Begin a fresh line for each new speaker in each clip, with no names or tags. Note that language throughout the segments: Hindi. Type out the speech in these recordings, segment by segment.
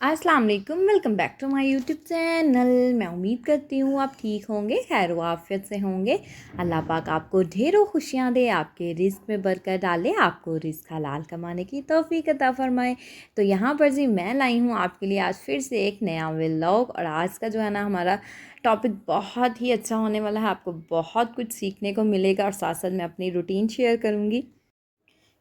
अस्सलाम वालेकुम, welcome back to my YouTube channel. मैं उम्मीद करती हूँ आप ठीक होंगे, खैर आफियत से होंगे। अल्लाह पाक आपको ढेरों खुशियाँ दे, आपके रिस्क में बरकत डाले, आपको रिस्क हलाल कमाने की तौफीक अता फ़रमाए। तो यहाँ पर जी मैं लाई हूँ आपके लिए आज फिर से एक नया व्लॉग। और आज का जो है ना हमारा टॉपिक बहुत ही अच्छा होने वाला है। आपको बहुत कुछ सीखने को मिलेगा और साथ साथ मैं अपनी रूटीन शेयर करूँगी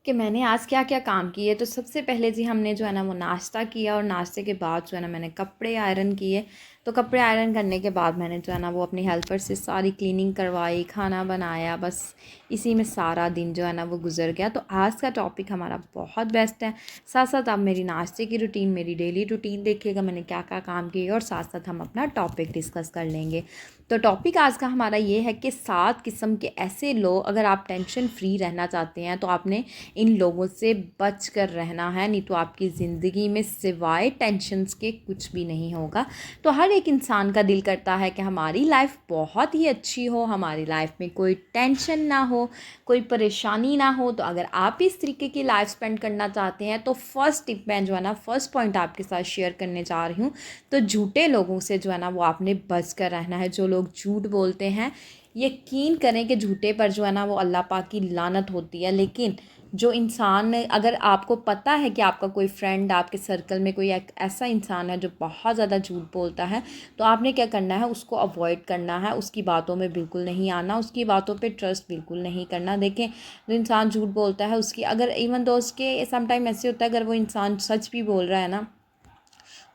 कि मैंने आज क्या-क्या काम किए। तो सबसे पहले जी हमने जो है ना वो नाश्ता किया और नाश्ते के बाद जो है ना मैंने कपड़े आयरन किए। तो कपड़े आयरन करने के बाद मैंने जो है ना वो अपनी हेल्पर से सारी क्लीनिंग करवाई, खाना बनाया, बस इसी में सारा दिन जो है ना वो गुज़र गया। तो आज का टॉपिक हमारा बहुत बेस्ट है। साथ-साथ आप मेरी नाश्ते की रूटीन, मेरी डेली रूटीन देखिएगा मैंने क्या-क्या काम किए और साथ-साथ हम अपना टॉपिक डिस्कस कर लेंगे। तो टॉपिक आज का हमारा ये है कि 7 किस्म के ऐसे लोग, अगर आप टेंशन फ्री रहना चाहते हैं तो आपने इन लोगों से बच कर रहना है, नहीं तो आपकी ज़िंदगी में सिवाय टेंशन्स के कुछ भी नहीं होगा। तो हर एक इंसान का दिल करता है कि हमारी लाइफ बहुत ही अच्छी हो, हमारी लाइफ में कोई टेंशन ना हो, कोई परेशानी ना हो। तो अगर आप इस तरीके की लाइफ स्पेंड करना चाहते हैं तो फर्स्ट टिप मैं जो है ना फर्स्ट पॉइंट आपके साथ शेयर करने जा रही हूँ। तो झूठे लोगों से जो है ना वो आपने बच कर रहना है। जो लोग झूठ बोलते हैं, यकीन करें कि झूठे पर जो है ना वो अल्लाह पाक की लानत होती है। लेकिन जो इंसान, अगर आपको पता है कि आपका कोई फ्रेंड, आपके सर्कल में कोई एक ऐसा इंसान है जो बहुत ज़्यादा झूठ बोलता है, तो आपने क्या करना है, उसको अवॉइड करना है। उसकी बातों में बिल्कुल नहीं आना, उसकी बातों पे ट्रस्ट बिल्कुल नहीं करना। देखें, जो इंसान झूठ बोलता है उसकी, अगर इवन दो उसके समटाइम ऐसे होता है, अगर वो इंसान सच भी बोल रहा है ना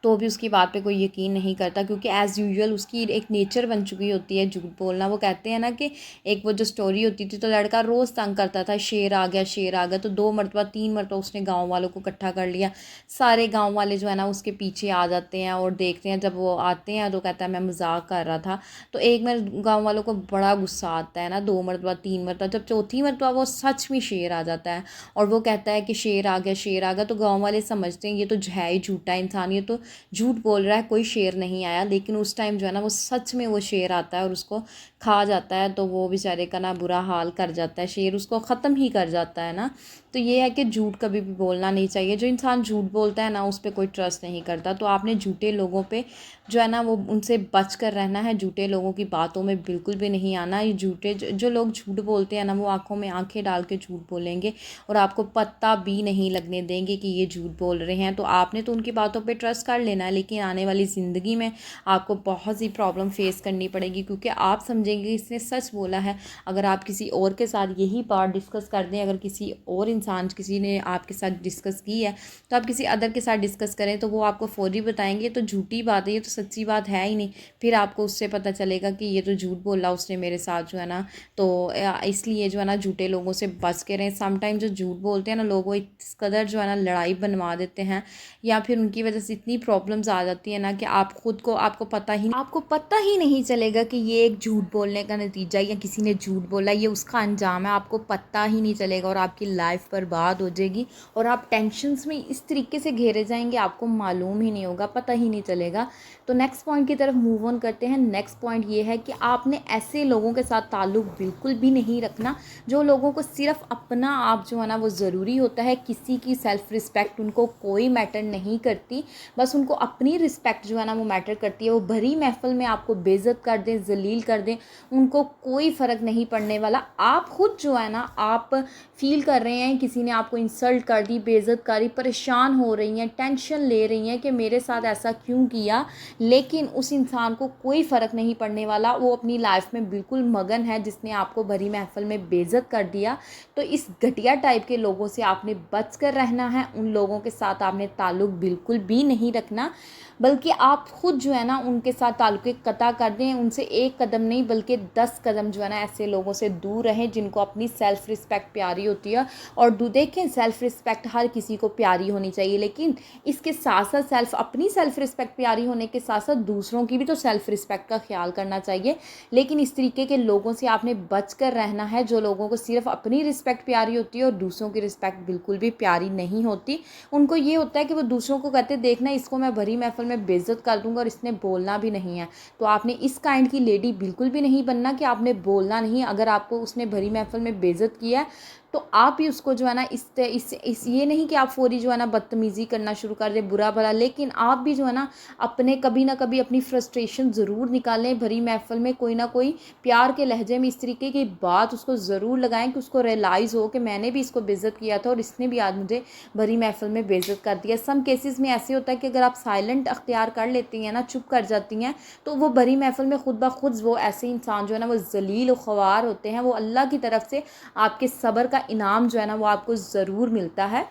तो भी उसकी बात पे कोई यकीन नहीं करता, क्योंकि एज़ यूजुअल उसकी एक नेचर बन चुकी होती है झूठ बोलना। वो कहते हैं ना कि एक वो जो स्टोरी होती थी, तो लड़का रोज़ तंग करता था, शेर आ गया, शेर आ गया। तो 2 मरतबा 3 मरतबा उसने गाँव वालों को इकट्ठा कर लिया। सारे गाँव वाले जो है ना उसके पीछे आ जाते हैं और देखते हैं। जब वो आते हैं तो कहता है मैं मजाक कर रहा था। तो एक में गाँव वालों को बड़ा गुस्सा आता है ना, 2 मरतबा 3 मरतबा, जब चौथी मरतबा वो सच में शेर आ जाता है और वो कहता है कि शेर आ गया, शेर आ गया। तो गाँव वाले समझते हैं ये तो है ही झूठा इंसान, ये तो झूठ बोल रहा है, कोई शेर नहीं आया। लेकिन उस टाइम जो है ना वो सच में वो शेर आता है और उसको खा जाता है। तो वो बेचारे का ना बुरा हाल कर जाता है, शेर उसको ख़त्म ही कर जाता है ना। तो ये है कि झूठ कभी भी बोलना नहीं चाहिए। जो इंसान झूठ बोलता है ना उस पर कोई ट्रस्ट नहीं करता। तो आपने झूठे लोगों पे जो है ना वो उनसे बच कर रहना है, झूठे लोगों की बातों में बिल्कुल भी नहीं आना। ये झूठे जो लोग झूठ बोलते हैं ना वो आँखों में आँखें डाल के झूठ बोलेंगे और आपको पता भी नहीं लगने देंगे कि ये झूठ बोल रहे हैं। तो आपने तो उनकी बातों पे ट्रस्ट कर लेना है, लेकिन आने वाली ज़िंदगी में आपको बहुत सी प्रॉब्लम फेस करनी पड़ेगी, क्योंकि आप समझेंगे कि इसने सच बोला है। अगर आप किसी और के साथ यही बात डिस्कस कर दें, अगर किसी और इंसान, किसी ने आपके साथ डिस्कस की है, तो आप किसी अदर के साथ डिस्कस करें तो वो आपको फौरी बताएंगे तो झूठी बात है, ये तो सच्ची बात है ही नहीं। फिर आपको उससे पता चलेगा कि ये तो झूठ बोला उसने मेरे साथ जो है ना। तो इसलिए जो है ना झूठे लोगों से बच के रहें। समटाइम जो झूठ बोलते हैं ना लोग, वो इस कदर जो है ना लड़ाई बनवा देते हैं, या फिर उनकी वजह से इतनी प्रॉब्लम्स आ जाती है ना कि आप खुद को, आपको पता ही नहीं चलेगा कि ये एक झूठ बोलने का नतीजा, या किसी ने झूठ बोला, ये उसका अंजाम है। आपको पता ही नहीं चलेगा और आपकी लाइफ बर्बाद हो जाएगी और आप टेंशन्स में इस तरीके से घेरे जाएंगे, आपको मालूम ही नहीं होगा, पता ही नहीं चलेगा। तो नेक्स्ट पॉइंट की तरफ मूव ऑन करते हैं। नेक्स्ट पॉइंट ये है कि आपने ऐसे लोगों के साथ ताल्लुक़ बिल्कुल भी नहीं रखना जो लोगों को सिर्फ अपना आप जो है ना वो ज़रूरी होता है। किसी की सेल्फ़ रिस्पेक्ट उनको कोई मैटर नहीं करती, बस उनको अपनी रिस्पेक्ट जो है ना वो मैटर करती है। वो भरी महफिल में आपको बेइज्जत कर दें, जलील कर दें, उनको कोई फ़र्क नहीं पड़ने वाला। आप खुद जो है ना आप फील कर रहे हैं किसी ने आपको इंसल्ट कर दी, बेइज्जत करी, परेशान हो रही हैं, टेंशन ले रही हैं कि मेरे साथ ऐसा क्यों किया, लेकिन उस इंसान को कोई फ़र्क नहीं पड़ने वाला। वो अपनी लाइफ में बिल्कुल मगन है, जिसने आपको भरी महफिल में बेइज्जत कर दिया। तो इस घटिया टाइप के लोगों से आपने बच कर रहना है। उन लोगों के साथ आपने ताल्लुक़ बिल्कुल भी नहीं रखना, बल्कि आप खुद जो है ना उनके साथ ताल्लुक़ कता कर दें। उनसे 1 कदम नहीं बल्कि 10 कदम जो है ना ऐसे लोगों से दूर रहें जिनको अपनी सेल्फ़ रिस्पेक्ट प्यारी होती है। और देखें, सेल्फ़ रिस्पेक्ट हर किसी को प्यारी होनी चाहिए, लेकिन इसके साथ साथ अपनी सेल्फ़ रिस्पेक्ट प्यारी होने के साथ साथ दूसरों की भी तो सेल्फ़ रिस्पेक्ट का ख्याल करना चाहिए। लेकिन इस तरीके के लोगों से आपने बच कर रहना है, जो लोगों को सिर्फ अपनी रिस्पेक्ट प्यारी होती है और दूसरों की रिस्पेक्ट बिल्कुल भी प्यारी नहीं होती। उनको ये होता है कि वो दूसरों को कहते देखना, इसको मैं भरी महफिल में बेइज्जत कर दूंगा और इसने बोलना भी नहीं है। तो आपने इस काइंड की लेडी बिल्कुल भी नहीं बनना कि आपने बोलना नहीं। अगर आपको उसने भरी महफिल में बेइज्जत किया है तो आप भी उसको जो है ना इस ये नहीं कि आप फ़ौरी जो है ना बदतमीज़ी करना शुरू कर दें, बुरा भला, लेकिन आप भी जो है ना अपने कभी ना कभी अपनी फ्रस्ट्रेशन ज़रूर निकालें भरी महफ़िल में, कोई ना कोई प्यार के लहजे में इस तरीके की बात उसको ज़रूर लगाएं कि उसको रियलाइज़ हो कि मैंने भी इसको बेइज़्ज़त किया था और इसने भी आज मुझे भरी महफ़िल में बेइज़्ज़त कर दिया। सम केसेस में ऐसे होता है कि अगर आप साइलेंट अख्तियार कर लेती हैं ना, चुप कर जाती हैं, तो वो भरी महफ़िल में खुद ब खुद वो ऐसे इंसान जो है ना वो ज़लील और ख़वार होते हैं, वो अल्लाह की तरफ से आपके सब्र का इनाम जो है ना वो आपको ज़रूर मिलता है।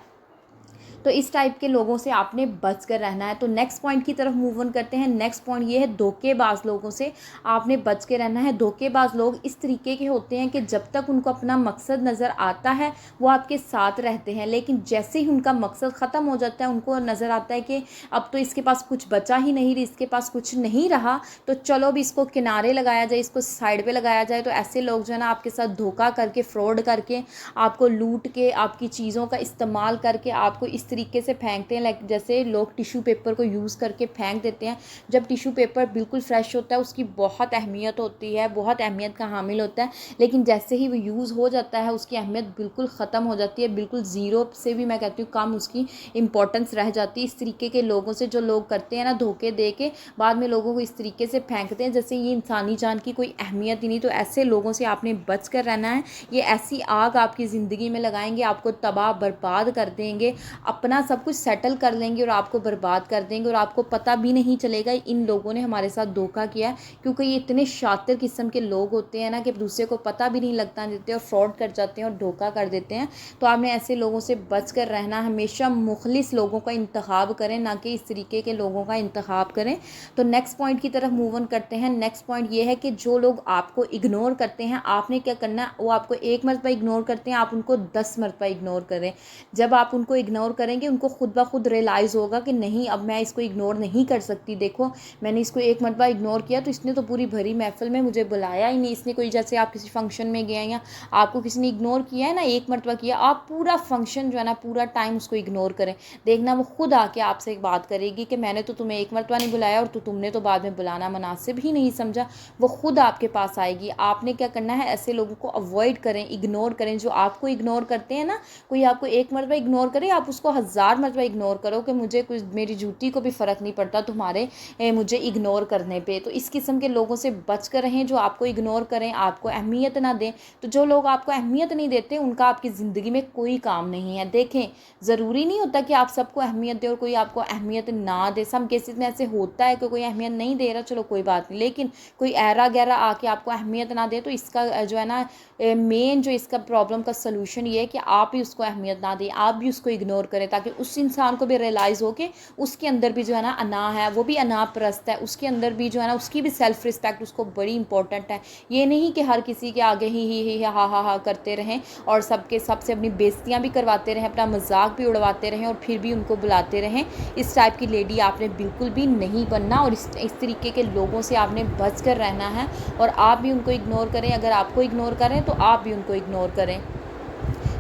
तो इस टाइप के लोगों से आपने बच कर रहना है। तो नेक्स्ट पॉइंट की तरफ मूव ऑन करते हैं। नेक्स्ट पॉइंट ये है, धोखेबाज लोगों से आपने बच के रहना है। धोखेबाज लोग इस तरीके के होते हैं कि जब तक उनको अपना मकसद नज़र आता है वो आपके साथ रहते हैं, लेकिन जैसे ही उनका मकसद ख़त्म हो जाता है, उनको नज़र आता है कि अब तो इसके पास कुछ बचा ही नहीं, इसके पास कुछ नहीं रहा, तो चलो भी इसको किनारे लगाया जाए, इसको साइड पे लगाया जाए। तो ऐसे लोग जो है ना आपके साथ धोखा करके, फ्रॉड करके, आपको लूट के, आपकी चीज़ों का इस्तेमाल करके आपको इस तरीके से फेंकते हैं। लाइक जैसे लोग टिश्यू पेपर को यूज़ करके फेंक देते हैं। जब टिश्यू पेपर बिल्कुल फ्रेश होता है उसकी बहुत अहमियत होती है, बहुत अहमियत का हामिल होता है, लेकिन जैसे ही वो यूज़ हो जाता है उसकी अहमियत बिल्कुल ख़त्म हो जाती है, बिल्कुल ज़ीरो से भी मैं कहती हूँ कम उसकी इंपॉर्टेंस रह जाती है। इस तरीके के लोगों से जो लोग करते हैं ना, धोखे दे के बाद में लोगों को इस तरीके से फेंकते हैं जैसे ये इंसानी जान की कोई अहमियत ही नहीं। तो ऐसे लोगों से आपने बच कर रहना है। ये ऐसी आग आपकी ज़िंदगी में लगाएंगे, आपको तबाह बर्बाद कर देंगे, अपना सब कुछ सेटल कर लेंगे और आपको बर्बाद कर देंगे, और आपको पता भी नहीं चलेगा इन लोगों ने हमारे साथ धोखा किया। क्योंकि ये इतने शातिर किस्म के लोग होते हैं ना कि दूसरे को पता भी नहीं लगता देते और फ्रॉड कर जाते हैं और धोखा कर देते हैं। तो आपने ऐसे लोगों से बच कर रहना। हमेशा मुखलिस लोगों का इंतखाब करें, ना कि इस तरीके के लोगों का इंतखाब करें। तो नेक्स्ट पॉइंट की तरफ मूव ऑन करते हैं। नेक्स्ट पॉइंट ये है कि जो लोग आपको इग्नोर करते हैं, आपने क्या करना है, वो आपको एक मरतबा इग्नोर करते हैं, आप उनको 10 मरतबा इग्नोर करें। जब आप उनको इग्नोर करेंगे उनको खुद ब खुद रियलाइज़ होगा कि नहीं, अब मैं इसको इग्नोर नहीं कर सकती। देखो मैंने इसको एक मरतबा इग्नोर किया तो इसने तो पूरी भरी महफिल में मुझे बुलाया ही नहीं। इसने कोई, जैसे आप किसी फंक्शन में गए या आपको किसी ने इग्नोर किया है ना, एक मरतबा किया, आप पूरा फंक्शन जो है ना, पूरा टाइम उसको इग्नोर करें। देखना वो खुद आके आपसे एक बात करेगी कि मैंने तो तुम्हें एक मरतबा नहीं बुलाया और तुमने तो बाद में बुलाना मुनासिब ही नहीं समझा। वो खुद आपके पास आएगी। आपने क्या करना है, ऐसे लोगों को अवॉइड करें, इग्नोर करें। जो आपको इग्नोर करते हैं ना, कोई आपको एक मरतबा इग्नोर करे, आप उसको 1000 मरतबा इग्नोर करो कि मुझे कुछ, मेरी जूती को भी फ़र्क नहीं पड़ता तुम्हारे मुझे इग्नोर करने पे। तो इस किस्म के लोगों से बच कर रहें जो आपको इग्नोर करें, आपको अहमियत ना दें। तो जो लोग आपको अहमियत नहीं देते उनका आपकी ज़िंदगी में कोई काम नहीं है। देखें, ज़रूरी नहीं होता कि आप सबको अहमियत दें और कोई आपको अहमियत ना दे। सम केसेस में ऐसे होता है कि कोई अहमियत नहीं दे रहा, चलो कोई बात नहीं, लेकिन कोई ऐरा गैरा आके आपको अहमियत ना दे, तो इसका जो है ना मेन जो इसका प्रॉब्लम का सलूशन ये है कि आप ही उसको अहमियत ना दें, आप भी उसको इग्नोर करें, ताकि उस इंसान को भी रियलाइज़ हो कि उसके अंदर भी जो है ना अना है, वो भी अना परस्त है, उसके अंदर भी जो है ना उसकी भी सेल्फ़ रिस्पेक्ट उसको बड़ी इंपॉर्टेंट है। ये नहीं कि हर किसी के आगे ही हा हा हा करते रहें और सबके सबसे अपनी बेइज्जतियाँ भी करवाते रहें, अपना मजाक भी उड़वाते रहें और फिर भी उनको बुलाते रहें। इस टाइप की लेडी आपने बिल्कुल भी नहीं बनना और इस तरीके के लोगों से आपने बच कर रहना है। और आप भी उनको इग्नोर करें, अगर आपको इग्नोर करें तो आप भी उनको इग्नोर करें।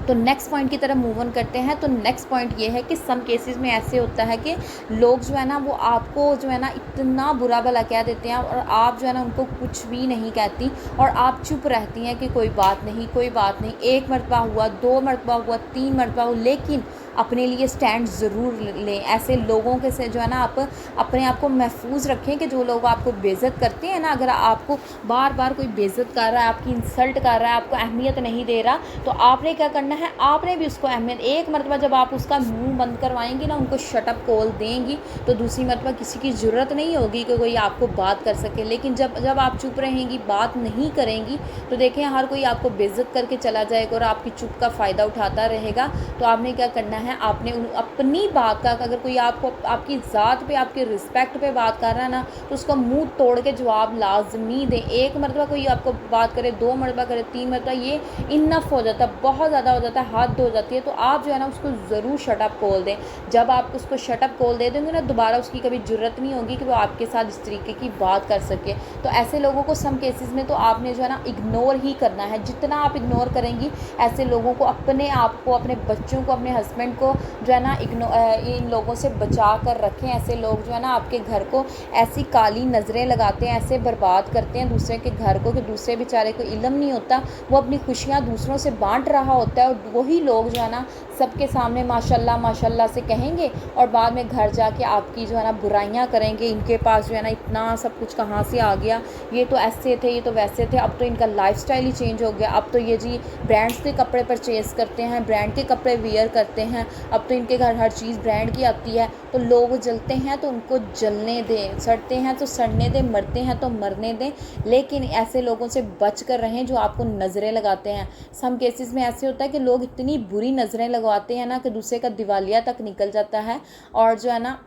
तो नेक्स्ट पॉइंट की तरफ मूव ऑन करते हैं। तो नेक्स्ट पॉइंट ये है कि सम केसेस में ऐसे होता है कि लोग जो है ना वो आपको जो है ना इतना बुरा भला कह देते हैं और आप जो है ना उनको कुछ भी नहीं कहती और आप चुप रहती हैं कि कोई बात नहीं, कोई बात नहीं। एक मरतबा हुआ, 2 मरतबा हुआ, 3 मरतबा हुआ, लेकिन अपने लिए स्टैंड ज़रूर लें। ऐसे लोगों के से जो है ना आप अपने आप को महफूज रखें कि जो लोग आपको बेइज्जत करते हैं ना, अगर आपको बार बार कोई बेइज्जत कर रहा है, आपकी इंसल्ट कर रहा है, आपको अहमियत नहीं दे रहा, तो आपने क्या करना है, आपने भी उसको अहमियत, एक मरतबा जब आप उसका मुंह बंद करवाएंगी ना, उनको शटअप कॉल देंगी, तो दूसरी मरतबा किसी की ज़रूरत नहीं होगी कि कोई आपको बात कर सके। लेकिन जब आप चुप रहेंगी, बात नहीं करेंगी, तो देखें हर कोई आपको बेइज्जत करके चला जाएगा और आपकी चुप का फ़ायदा उठाता रहेगा। तो आपने क्या करना है, आपने अपनी बात का, अगर कोई आपको आपकी ज़ात पे, आपके रिस्पेक्ट पे बात कर रहा है ना, तो उसको मुंह तोड़ के जवाब लाजमी दें। एक मरतबा कोई आपको बात करे, 2 मरतबा करे, 3 मरतबा, ये इनफ हो जाता है, बहुत ज़्यादा हो जाता है, हद हो जाती है। तो आप जो है ना उसको ज़रूर शटअप कॉल दें। जब आप उसको शटअप कॉल दे देंगे ना, दोबारा उसकी कभी ज़रूरत नहीं होगी कि वो आपके साथ इस तरीके की बात कर सके। तो ऐसे लोगों को सम केसेस में तो आपने जो है ना इग्नोर ही करना है। जितना आप इग्नोर करेंगी ऐसे लोगों को, अपने आप को, अपने बच्चों को, अपने हस्बैंड को जो है ना इन लोगों से बचा कर रखें। ऐसे लोग जो है ना आपके घर को ऐसी काली नज़रें लगाते हैं, ऐसे बर्बाद करते हैं दूसरे के घर को कि दूसरे बेचारे को इल्म नहीं होता, वो अपनी खुशियाँ दूसरों से बांट रहा होता है, और वही लोग जो है ना सबके सामने माशाल्लाह माशाल्लाह से कहेंगे और बाद में घर जाके आपकी जो है ना बुराइयाँ करेंगे। इनके पास जो है ना इतना सब कुछ कहाँ से आ गया, ये तो ऐसे थे, ये तो वैसे थे, अब तो इनका लाइफस्टाइल ही चेंज हो गया, अब तो ये जी ब्रांड्स के कपड़े परचेज़ करते हैं, ब्रांड के कपड़े वियर करते हैं, अब तो इनके घर हर चीज़ ब्रांड की आती है। तो लोग जलते हैं तो उनको जलने दें, सड़ते हैं तो सड़ने दें, मरते हैं तो मरने दें, लेकिन ऐसे लोगों से बच कर रहें जो आपको नज़रें लगाते हैं। सम केसेस में ऐसे होता है कि लोग इतनी बुरी नज़रें लगवाते हैं ना कि दूसरे का दिवालिया तक निकल जाता है, और जो है ना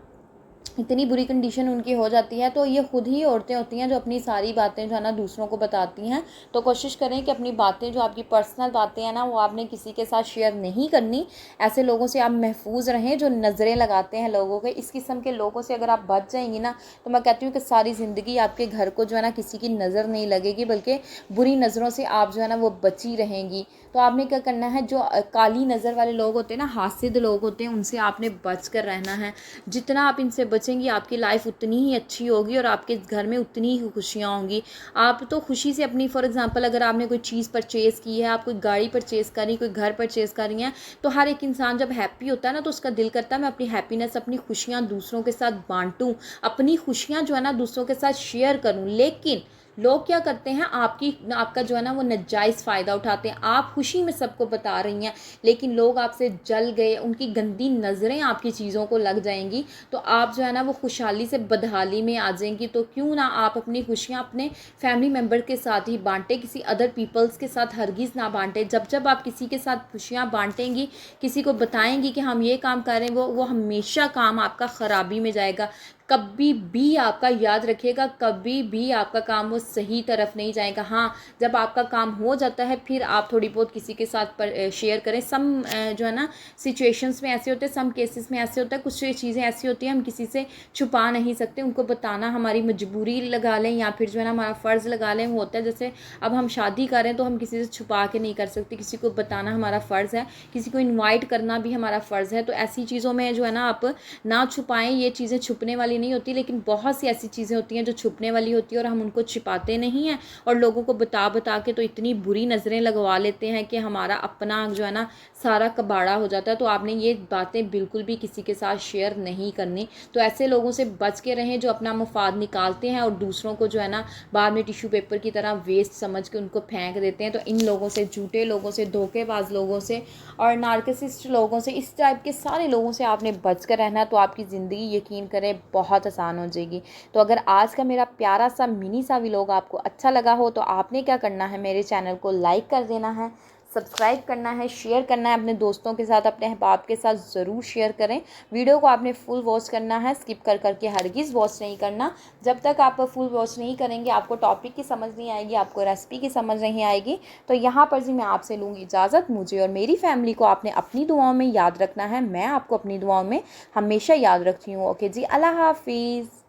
इतनी बुरी कंडीशन उनकी हो जाती है। तो ये खुद ही औरतें होती हैं जो अपनी सारी बातें जो है ना दूसरों को बताती हैं। तो कोशिश करें कि अपनी बातें, जो आपकी पर्सनल बातें हैं ना, वो आपने किसी के साथ शेयर नहीं करनी। ऐसे लोगों से आप महफूज रहें जो नज़रें लगाते हैं लोगों के। इस किस्म के लोगों से अगर आप बच जाएंगी ना, तो मैं कहती हूँ कि सारी ज़िंदगी आपके घर को जो है ना किसी की नज़र नहीं लगेगी, बल्कि बुरी नज़रों से आप जो है ना वो बची रहेंगी। तो आपने क्या करना है, जो काली नज़र वाले लोग होते हैं ना, हासिद लोग होते हैं, उनसे आपने बच कर रहना है। जितना आप इनसे बचेंगी आपकी लाइफ उतनी ही अच्छी होगी और आपके घर में उतनी ही खुशियाँ होंगी। आप तो खुशी से अपनी, फॉर एग्जांपल अगर आपने कोई चीज़ परचेज़ की है, आप कोई गाड़ी परचेज़ करी, कोई घर परचेज़ कर रही हैं, तो हर एक इंसान जब हैप्पी होता है ना, तो उसका दिल करता है मैं अपनी हैप्पीनेस, अपनी खुशियाँ दूसरों के साथ बांटूँ, अपनी खुशियाँ जो है ना दूसरों के साथ शेयर करूँ। लेकिन लोग क्या करते हैं, आपका जो है ना वो नाजायज़ फ़ायदा उठाते हैं। आप खुशी में सबको बता रही हैं, लेकिन लोग आपसे जल गए, उनकी गंदी नज़रें आपकी चीज़ों को लग जाएंगी, तो आप जो है ना वो खुशहाली से बदहाली में आ जाएंगी। तो क्यों ना आप अपनी खुशियाँ अपने फैमिली मेम्बर के साथ ही बांटें, किसी अदर पीपल्स के साथ हरगिज़ ना बांटें। जब आप किसी के साथ खुशियाँ बांटेंगी, किसी को बताएंगी कि हम ये काम कर रहे हैं, वो हमेशा काम आपका ख़राबी में जाएगा। कभी भी आपका याद रखिएगा, कभी भी आपका काम वो सही तरफ नहीं जाएगा। हाँ, जब आपका काम हो जाता है फिर आप थोड़ी बहुत किसी के साथ शेयर करें। सम जो है ना सिचुएशंस में ऐसे होते हैं, सम केसेस में ऐसे होता है, कुछ चीज़ें ऐसी होती हैं हम किसी से छुपा नहीं सकते, उनको बताना हमारी मजबूरी लगा लें या फिर जो है ना हमारा फ़र्ज़ लगा लें। वो होता है जैसे अब हम शादी कर रहे हैं तो हम किसी से छुपा के नहीं कर सकते, किसी को बताना हमारा फ़र्ज़ है, किसी को इन्वाइट करना भी हमारा फ़र्ज़ है। तो ऐसी चीज़ों में जो है ना आप ना छुपाएं, ये चीज़ें छुपने वाली नहीं होती, लेकिन बहुत सी ऐसी चीज़ें होती हैं जो छुपने वाली होती है और हम उनको छिपाते नहीं हैं, और लोगों को बता बता के तो इतनी बुरी नज़रें लगवा लेते हैं कि हमारा अपना जो है ना सारा कबाड़ा हो जाता है। तो आपने ये बातें बिल्कुल भी किसी के साथ शेयर नहीं करनी। तो ऐसे लोगों से बच के रहें जो अपना मुफाद निकालते हैं और दूसरों को जो है ना बाद में टिश्यू पेपर की तरह वेस्ट समझ के उनको फेंक देते हैं। तो इन लोगों से, झूठे लोगों से, धोखेबाज लोगों से और नार्सिसिस्ट लोगों से, इस टाइप के सारे लोगों से आपने बच कर रहना, तो आपकी ज़िंदगी यकीन करें बहुत आसान हो जाएगी। तो अगर आज का मेरा प्यारा सा मिनी सा व्लॉग आपको अच्छा लगा हो, तो आपने क्या करना है, मेरे चैनल को लाइक कर देना है, सब्सक्राइब करना है, शेयर करना है अपने दोस्तों के साथ, अपने अहबाब के साथ ज़रूर शेयर करें। वीडियो को आपने फुल वॉच करना है, स्किप कर करके हरगिज़ वॉच नहीं करना। जब तक आप फुल वॉच नहीं करेंगे आपको टॉपिक की समझ नहीं आएगी, आपको रेसिपी की समझ नहीं आएगी। तो यहाँ पर जी मैं आपसे लूँगी इजाज़त। मुझे और मेरी फैमिली को आपने अपनी दुआओं में याद रखना है, मैं आपको अपनी दुआओं में हमेशा याद रखती हूँ। ओके जी, अल्लाह हाफिज़।